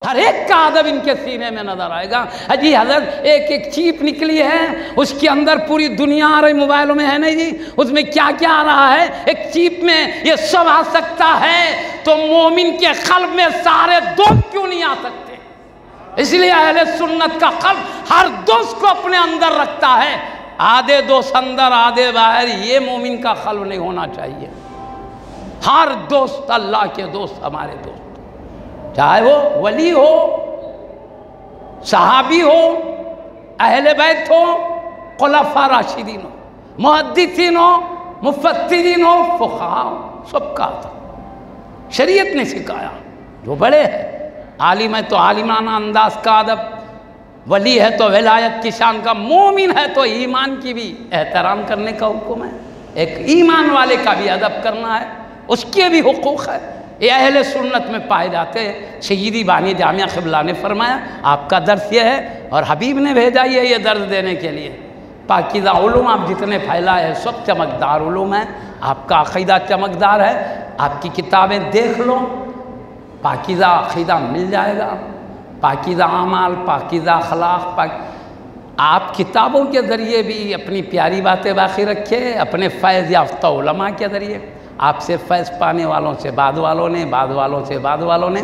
हर एक का अदब इनके सीने में नजर आएगा। अजी हजरत एक एक चीप निकली है, उसके अंदर पूरी दुनिया आ रही, मोबाइलों में है नहीं जी, उसमें क्या क्या आ रहा है, एक चीप में ये सब आ सकता है, तो मोमिन के कल्ब में सारे दोस्त क्यों नहीं आ सकते? इसलिए अहले सुन्नत का कल्ब हर दोस्त को अपने अंदर रखता है, आधे दोस्त अंदर आधे बाहर, ये मोमिन का कल्ब नहीं होना चाहिए। हर दोस्त अल्लाह के दोस्त, हमारे दोस्त, चाहे वो वली हो, सहाबी हो, अहले बैत हो, खुलफा राशिदीन हो, मुहद्दिसीन हो, मुफस्सिरीन हो, फुक़हा हो, सबका था। शरीयत ने सिखाया। जो बड़े हैं, आलिम है तो आलिमाना अंदाज का अदब, वली है तो विलायत की शान का, मोमिन है तो ईमान की भी एहतराम करने का हुक्म है। एक ईमान वाले का भी अदब करना है, उसके भी हुकूक है। ये अहले सुन्नत में पाए जाते हैं। सय्यदी बानी जामिया क़िबला ने फरमाया, आपका दर्स ये है, और हबीब ने भेजा ये दर्स देने के लिए। पाकीज़ा उलूम आप जितने फैलाए हैं सब चमकदार उलूम है, आपका अक़ीदा चमकदार है। आपकी किताबें देख लो, पाकीज़ा अक़ीदा मिल जाएगा, पाकीज़ा अमाल, पाकीज़ा अखलाक। आप किताबों के ज़रिए भी अपनी प्यारी बातें बाकी रखे, अपने फ़ैज़ याफ़्ता उलमा के ज़रिए। आपसे फैज़ पाने वालों से बाद वालों ने, बाद वालों से बाद वालों ने।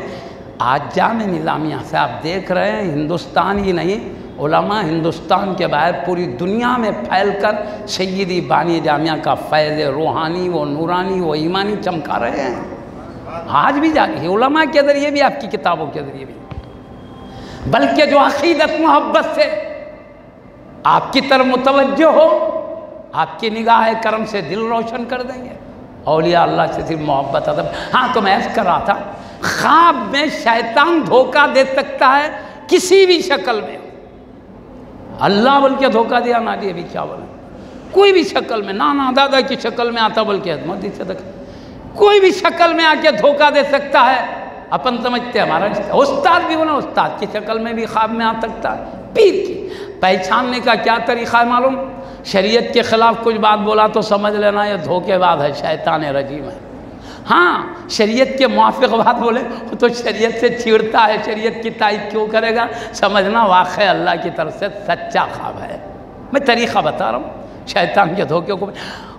आज जामे निज़ामिया से आप देख रहे हैं, हिंदुस्तान ही नहीं, उलमा हिंदुस्तान के बाहर पूरी दुनिया में फैलकर सय्यदी बानी जामिया का फैज़ रूहानी, वो नूरानी, वो ईमानी चमका रहे हैं। आज भी जारी, उलमा के ज़रिए भी, आपकी किताबों के ज़रिए भी। बल्कि जो अक़ीदत मोहब्बत से आपकी तरफ मुतवज्जो हो, आपकी निगाह करम से दिल रोशन कर देंगे। औलिया अल्लाह से सिर्फ मोहब्बत अदब। हाँ, तो मैं ऐसा कर रहा था, ख्वाब में शैतान धोखा दे सकता है किसी भी शक्ल में। अल्लाह बोल के धोखा दिया ना दिया भी क्या बोले, कोई भी शक्ल में, नाना दादा की शक्ल में आता बोल के अजमत सदक, कोई भी शक्ल में आके धोखा दे सकता है। अपन समझते हमारा उस्ताद भी बोला, उस्ताद की शक्ल में भी ख्वाब में आ सकता है। पीर की पहचानने का क्या तरीक़ा है मालूम? शरीयत के ख़िलाफ़ कुछ बात बोला तो समझ लेना ये धोखेबाज है, शैतान रजीम है। हाँ, शरीयत के मुआफ़िक़ बात बोले तो शरीयत से चिढ़ता है, शरीयत की तारीफ़ क्यों करेगा, समझना वाक़ई अल्लाह की तरफ से सच्चा ख्वाब है। मैं तरीक़ा बता रहा हूँ शैतान के धोखे को।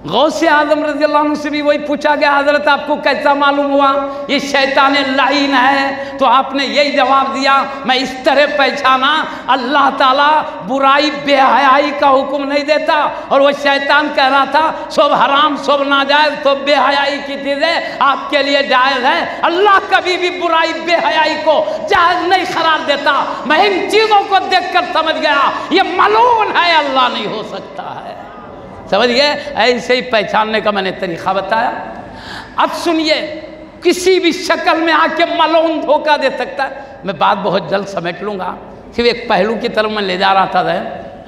गौसे आज़म रज़ियल्लाहु अन्हु से भी वही पूछा गया, हज़रत आपको कैसा मालूम हुआ ये शैतान लाइन है? तो आपने यही जवाब दिया, मैं इस तरह पहचाना, अल्लाह ताला बुराई बेहयाई का हुक्म नहीं देता, और वो शैतान कह रहा था सब हराम सब नाजायज़, तो बेहयाई की चीज़ें आपके लिए जायज़ है। अल्लाह कभी भी बुराई बेहयाई को जायज़ नहीं करार देता। मैं इन चीज़ों को देख कर समझ गया ये मलून है, अल्लाह नहीं हो सकता है। समझ गए? ऐसे ही पहचानने का मैंने तरीक़ा बताया। अब सुनिए, किसी भी शक्ल में आके मलून धोखा दे सकता है। मैं बात बहुत जल्द समेट लूँगा, सिर्फ एक पहलू की तरफ मैं ले जा रहा था।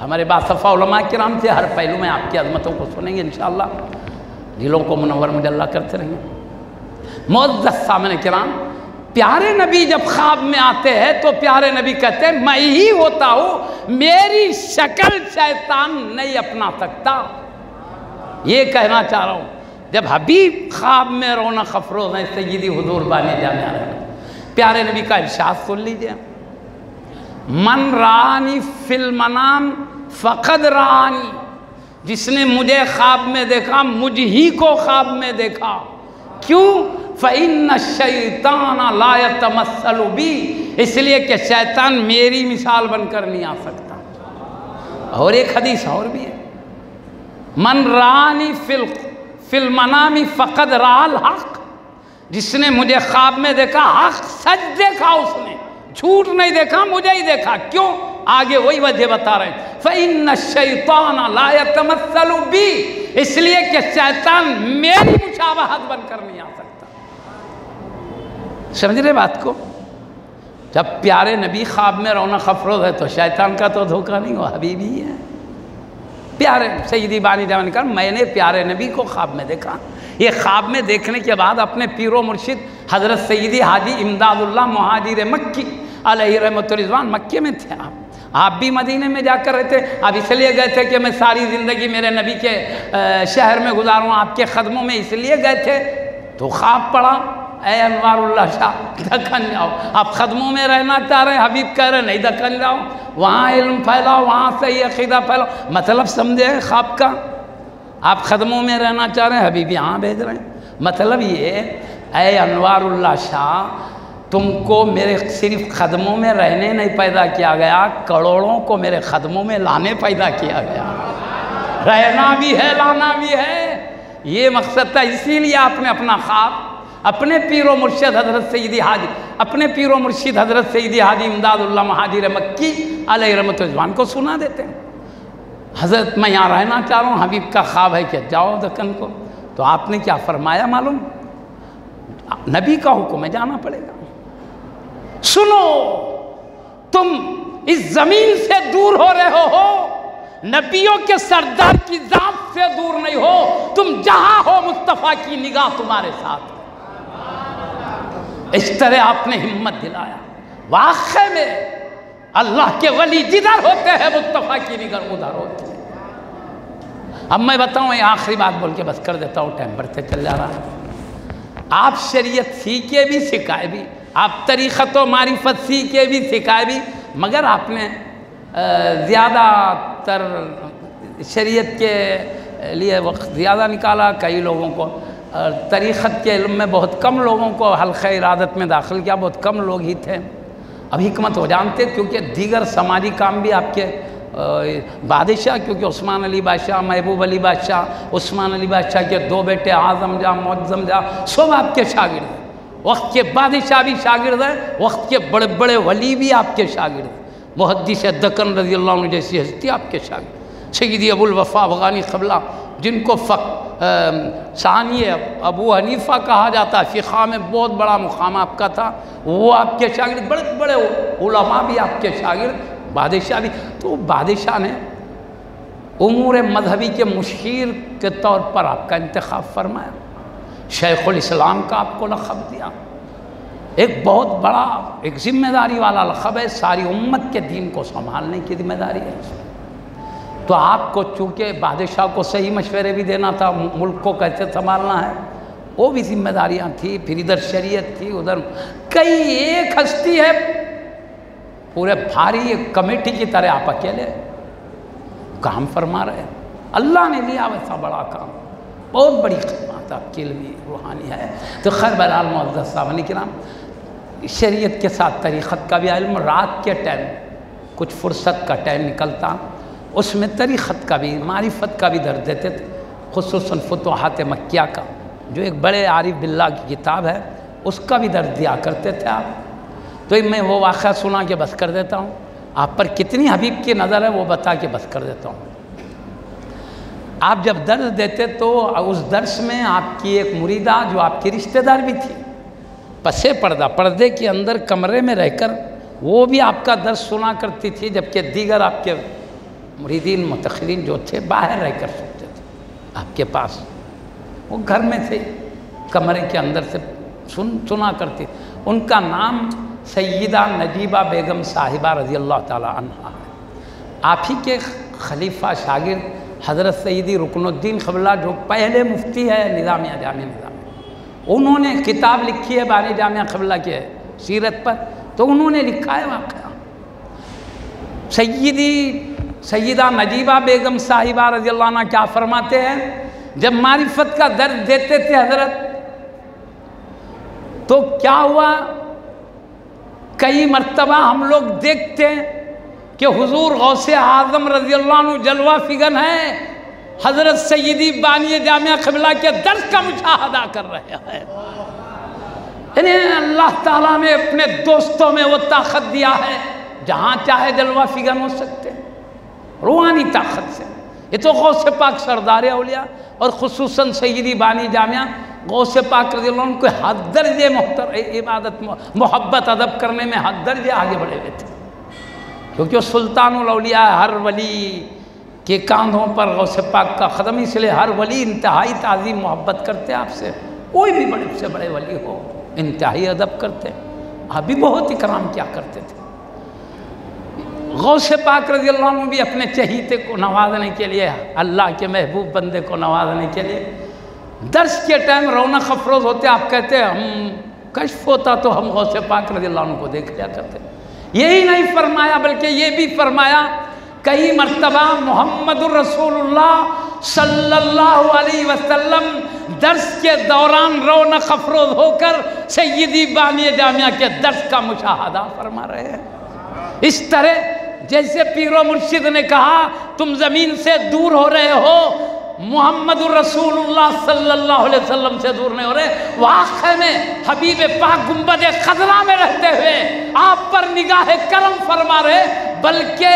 हमारे बासफ़ा उलमा किराम से हर पहलू में आपकी अज़मतों को सुनेंगे इंशाअल्लाह, दिलों को मुनव्वर मुजल्ला करते रहेंगे। मुअज़्ज़ज़ सामने किराम, प्यारे नबी जब ख्वाब में आते हैं तो प्यारे नबी कहते हैं मैं ही होता हूँ, मेरी शक्ल शैतान नहीं अपना सकता। ये कहना चाह रहा हूँ। जब हबीब ख्वाब में रौनक अफरोज़ है सय्यदी हुज़ूर बानी जामिया, प्यारे नबी का इरशाद सुन लीजिए, मन रानी फिल मनाम फ़क़द रानी, जिसने मुझे ख्वाब में देखा मुझ ही को ख्वाब में देखा। क्यों? फ़इन्न शैतान ला यतमस्सलु बी, इसलिए कि शैतान मेरी मिसाल बनकर नहीं आ सकता। और एक हदीस और भी है, मन रानी फिल मनामी फ़क़द राल हक़, जिसने मुझे ख्वाब में देखा हक़ सच देखा, उसने झूठ नहीं देखा, मुझे ही देखा। क्यों? आगे वही वजह बता रहे हैं, फ़इन्न शैतान ला यतमस्सलु बी, इसलिए कि शैतान मेरी मुशाबहत बनकर नहीं आ सकता। समझ रहे बात को? जब प्यारे नबी ख्वाब में रौनक अफरोज़ है तो शैतान का तो धोखा नहीं हुआ, हबीबी है। प्यारे सय्यदी बानी जामिया ने कहा मैंने प्यारे नबी को ख्वाब में देखा। ये ख्वाब में देखने के बाद अपने पीरो मुर्शिद हज़रत सय्यदी हाजी इमदादुल्लाह मुहाजिर मक्की अलैहि रहमतुर रिज़वान मक्के में थे। आप भी मदीने में जाकर रहते, आप इसलिए गए थे कि मैं सारी ज़िंदगी मेरे नबी के शहर में गुजारूँ, आपके ख़दमों में इसलिए गए थे। तो ख्वाब पड़ा ए अनवारुल्लाह शाह दक्कन जाओ, आप ख़दमों में रहना चाह रहे हैं, हबीब कह रहे नहीं दक्कन जाओ, वहाँ इल्म फैलाओ, वहाँ सही अक़ीदा फैलाओ। मतलब समझे ख्वाब का, आप ख़दमों में रहना चाह रहे हैं, हबीब यहाँ भेज रहे हैं। मतलब ये ए अनवारुल्लाह शाह, तुमको मेरे सिर्फ ख़दमों में रहने नहीं पैदा किया गया, करोड़ों को मेरे ख़दमों में लाने पैदा किया गया। रहना भी है, लाना भी है, ये मकसद था। इसीलिए आपने अपना ख्वाब अपने पीरो मुर्शिद हज़रत सैयदी हाजी, अपने पीरो मुर्शिद हज़रत सैयदी हाजी इमदादुल्लाह महाजिर मक्की अलैहि रहमतुल्लाह को सुना देते हैं। हज़रत मैं यहाँ रहना चाह रहा हूँ, हबीब का ख्वाब है कि जाओ दक्कन को। तो आपने क्या फरमाया मालूम? नबी का हुक्म है, जाना पड़ेगा। सुनो, तुम इस ज़मीन से दूर हो रहे हो, नबियों के सरदार की जात से दूर नहीं हो, तुम जहां हो मुस्तफ़ा की निगाह तुम्हारे साथ। इस तरह आपने हिम्मत दिलाया। वाक़ई में अल्लाह के वली जिधर होते हैं मुस्तफ़ा की निगाह उधर होती है। अब मैं बताऊं, ये आखिरी बात बोल के बस कर देता हूँ, टाइम बढ़ते चल जा रहा है। आप शरीयत सीखे भी सिखाए भी, आप तरीक़त व मारिफत सीखे भी सिखाए भी, मगर आपने ज़्यादातर शरीयत के लिए वक्त ज़्यादा निकाला। कई लोगों को तरीक़त के इल्म में बहुत कम लोगों को हल्क़े इरादत में दाखिल किया, बहुत कम लोग ही थे। अब हिकमत हो जानते, क्योंकि दीगर समाजी काम भी आपके बादशाह, क्योंकि उस्मान अली बादशाह, महबूब अली बादशाह, उस्मान अली बादशाह के दो बेटे आज़म जा, मुअज़्ज़म जा, सब आपके शागिर्द हैं। वक्त के बादशाह भी शागिर्द हैं, वक्त के बड़े बड़े वली भी आपके शागिर्द हैं। मुहद्दिस दक्कन रज़ी अल्लाह अन्हु जैसी हस्ती आपके शागिर्द, सैयदी अबुल वफ़ा अफ़ग़ानी क़बला, जिनको सानी अबू हनीफ़ा कहा जाता है, फ़िक़्ह में बहुत बड़ा मुक़ाम आपका था, वो आपके शागिर्द। बड़े बड़े उलमा भी आपके शागिर्द, बादशाह भी। तो बादशाह ने उमूर मजहबी के मुशीर के तौर पर आपका इंतखाब फरमाया, शेखुल इस्लाम का आपको लक़ब दिया। एक बहुत बड़ा, एक ज़िम्मेदारी वाला लक़ब है, सारी उम्मत के दीन को संभालने की ज़िम्मेदारी है। तो आपको चूँकि बादशाह को सही मशवरे भी देना था, मुल्क को कैसे संभालना है, वो भी जिम्मेदारियाँ थी। फिर इधर शरीयत थी, उधर कई एक हस्ती है, पूरे भारी एक कमेटी की तरह आप अकेले काम फरमा रहे हैं। अल्लाह ने लिया वैसा बड़ा काम, बहुत बड़ी खिदमत आपकी इल्मी रूहानी है। तो खैर बहरहाल मुअज़्ज़ज़ साहब किराम, शरीयत के साथ तरीक़त का भी इल्म, रात के टाइम कुछ फ़ुर्सत का टाइम निकलता, उसमें तरीक़त का भी मारिफत का भी दर्ज देते थे। ख़ुसूसन फुतूहात मक्किया का, जो एक बड़े आरिफ बिल्लाह की किताब है, उसका भी दर्ज दिया करते थे आप। तो मैं वो वाक़या सुना के बस कर देता हूँ, आप पर कितनी हबीब की नज़र है वो बता के बस कर देता हूँ। आप जब दर्स देते तो उस दर्स में आपकी एक मुरीदा, जो आपकी रिश्तेदार भी थी, पसे पर्दे के अंदर कमरे में रहकर वो भी आपका दर्स सुना करती थी, जबकि दीगर आपके मुरीदीन मुतखरीन जो थे बाहर रहकर सुनते थे आपके पास। वो घर में थे, कमरे के अंदर से सुना करती। उनका नाम सैयदा नजीबा बेगम साहिबा रज़ी अल्लाह ताला अन्हा है। आप ही के खलीफा शागिर्द हज़रत सैयदी रुकनुद्दीन क़िबला, जो पहले मुफ्ती है निज़ामिया जामिया निज़ामिया, उन्होंने किताब लिखी है बानी जामिया क़िबला के सीरत पर। तो उन्होंने लिखा है वाक़या, सैयदा नजीबा बेगम साहिबा रज़ी अल्लाह अन्हा क्या फरमाते हैं, जब मारिफत का दर्द देते थे हज़रत, तो क्या हुआ, कई मर्तबा हम लोग देखते हैं कि हुजूर गौसे आज़म रज़ी अल्लाह अन्हु जलवा फिगन है, हज़रत सैयदी बानी जामिया क़िबला के दर्द का मुशाहदा कर रहे हैं। यानी अल्लाह ताला ने अपने दोस्तों में वो ताकत दिया है, जहाँ चाहे जलवा फिगन हो सकते हैं रूहानी ताकत से। ये तो गौसे पाक सरदार औलिया और ख़ुसूसन सैयदी बानी जामिया गौसे पाक रज़ी अल्लाह अन्हु को हद दर्जे इबादत मोहब्बत अदब करने में हद दर्जे आगे बढ़े हुए थे, क्योंकि वो सुल्तानुल औलिया, हर वली के कांधों पर गौसे पाक का क़दम, इसलिए हर वली इंतहाई ताज़ीम मोहब्बत करते आपसे। कोई भी बड़े से बड़े वली हो इंतहाई अदब करते, आप भी बहुत इकराम क्या करते थे। गौसे पाक रज़ी अल्लाह अन्हु भी अपने चहीते को नवाजने के लिए, अल्लाह के महबूब बंदे को नवाजने के लिए, दर्स के टाइम रौनक अफरोज़ होते, आप कहते हम कश्फ होता तो हम गौसे पाक रज़ियल्लाहु अन्हु को देख लिया करते। यही नहीं फरमाया बल्कि ये भी फरमाया कई मर्तबा मोहम्मदुर रसूलुल्लाह सल्लल्लाहु अलैहि वसल्लम दर्स के दौरान रौनक अफरोज होकर सय्यदी बानी जामिया के दर्स का मुशाहदा फरमा रहे हैं। इस तरह जैसे पीरो मुर्शिद ने कहा तुम ज़मीन से दूर हो रहे हो, मुहम्मदुर रसूलुल्लाह सल्लल्लाहु अलैहि वसल्लम से दूर नहीं हो रहे। वाक़ई में हबीब पाक गुंबद खज़रा में रहते हुए आप पर निगाह करम फरमा रहे, बल्कि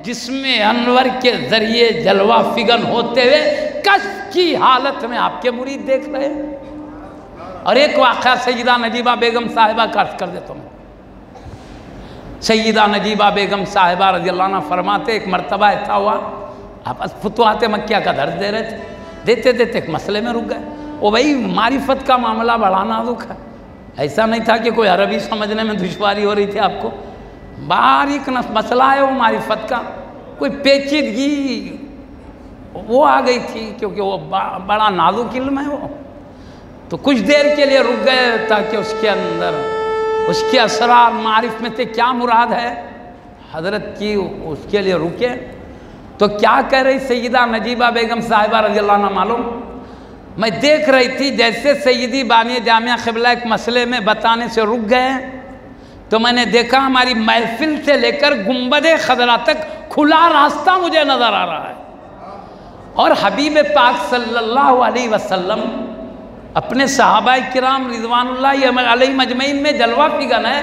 जिसमें अनवर के ज़रिए जलवा फिगन होते हुए कश्फ की हालत में आपके मुरीद देख रहे हैं। और एक वाक़या सैयदा नजीबा बेगम साहिबा का अर्ज़ कर देता हूँ। सैयदा नजीबा बेगम साहिबा रज़ियल्लाहु अन्हा फरमाते एक मरतबा ऐसा हुआ, आप फुतवात मक्किया का दर्ज दे रहे थे, देते देते एक मसले में रुक गए। वो भाई मारिफत का मामला बड़ा नाजुक है, ऐसा नहीं था कि कोई अरबी समझने में दुश्वारी हो रही थी आपको, बारीक मसला है वो मारिफत का, कोई पेचीदगी वो आ गई थी क्योंकि वो बड़ा नाजुक इल्म है वो। तो कुछ देर के लिए रुक गए ताकि उसके अंदर उसके असरार मारिफ में से क्या मुराद है हज़रत की, उसके लिए रुके। तो क्या कह रही सैयदा नजीबा बेगम साहिबा रज़ियल्लाहु अन्हा मालूम, मैं देख रही थी जैसे सैयदी बानी जामिया क़िबला एक मसले में बताने से रुक गए तो मैंने देखा हमारी महफिल से लेकर गुंबद खज़रा तक खुला रास्ता मुझे नज़र आ रहा है। और हबीब पाक सल्लल्लाहु अलैहि वसल्लम अपने सहाबाए किराम रिज़वानुल्लाहि अलैहिम अजमईन में जलवा फिगन है,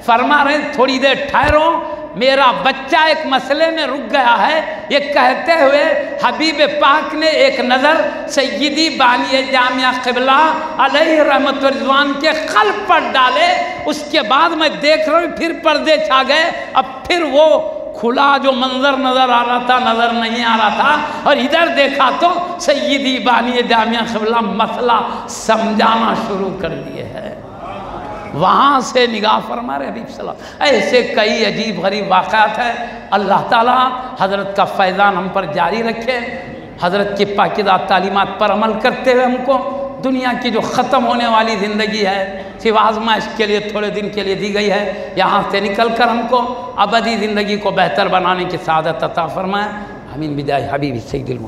फरमा रहे थोड़ी देर ठहरो, मेरा बच्चा एक मसले में रुक गया है। ये कहते हुए हबीब पाक ने एक नज़र सय्यदी बानी जामिया क़िबला अलैहि रहमत व रिज़वान के क़ल्ब पर डाले। उसके बाद मैं देख रहा हूँ फिर पर्दे छा गए, अब फिर वो खुला जो मंजर नज़र आ रहा था नज़र नहीं आ रहा था, और इधर देखा तो सय्यदी बानी जामिया क़िबला मसला समझाना शुरू कर दिए है। वहाँ से निगाह फरमा रहे हबीब सल्लल्लाहु अलैहि वसल्लम। ऐसे कई अजीब गरीब वाक़यात हैं। अल्लाह ताला हज़रत का फैज़ान हम पर जारी रखे, हज़रत की पाकीज़ा तालीमात पर अमल करते हुए हमको दुनिया की जो ख़त्म होने वाली ज़िंदगी है, सिर्फ आज़माइश के लिए थोड़े दिन के लिए दी गई है, यहाँ से निकल कर हमको अबदी ज़िंदगी को बेहतर बनाने की सआदत अता फरमाए। आमीन बिजाह हबीब सय्यिदिल मुरसलीन।